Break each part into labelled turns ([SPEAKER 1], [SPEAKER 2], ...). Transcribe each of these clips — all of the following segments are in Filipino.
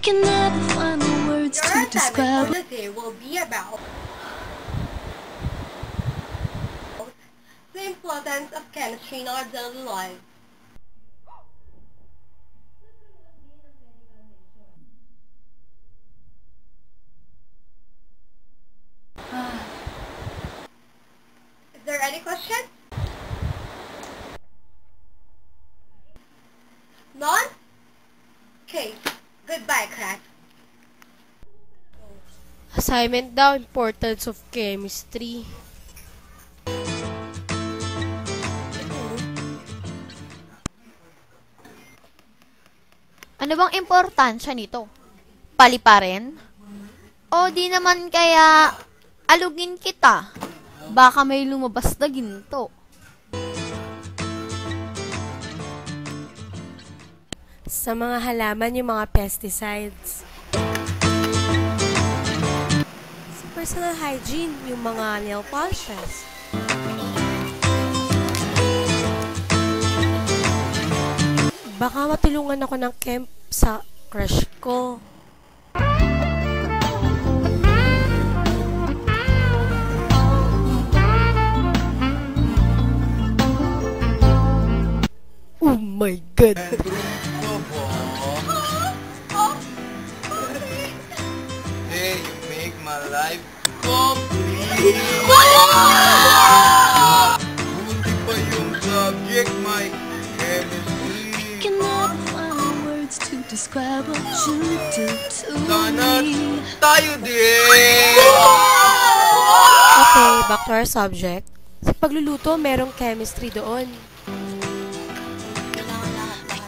[SPEAKER 1] can never find the words to
[SPEAKER 2] Your
[SPEAKER 1] describe.
[SPEAKER 2] assignment for the day will be about the importance of chemistry in our daily lives. Is there any question? None? Okay. Goodbye, class.
[SPEAKER 3] Assignment daw, importance of chemistry.
[SPEAKER 4] Ano bang importansya nito? Paliparin? O di naman kaya alugin kita? Baka may lumabas na ginto.
[SPEAKER 3] Sa mga halaman, yung mga pesticides. Sa personal hygiene, yung mga nail polishes. Baka matulungan ako ng camp sa crush ko. Oh my God!
[SPEAKER 5] Hey, you make my life complete! Buti pa yung subject, my chemistry.
[SPEAKER 1] Can never find the words to describe what you do to
[SPEAKER 5] Sana
[SPEAKER 1] me.
[SPEAKER 5] tayo din!
[SPEAKER 3] Okay, back to our subject. Sa pagluluto, merong chemistry doon.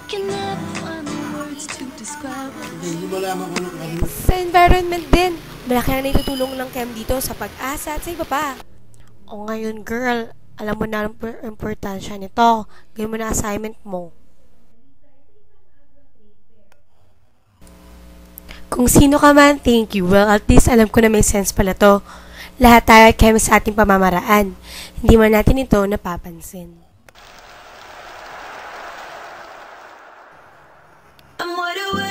[SPEAKER 1] Can never find the words to describe what
[SPEAKER 3] Sa environment din, malaki na naitutulong ng chem dito sa pag-asa at sa iba pa. O ngayon, girl, alam mo na ang importansya nito. Gawin mo na assignment mo. Kung sino ka man, thank you. Well, at least alam ko na may sense pala to. Lahat tayo ay chem sa ating pamamaraan. Hindi man natin ito napapansin.
[SPEAKER 1] I'm wide awake.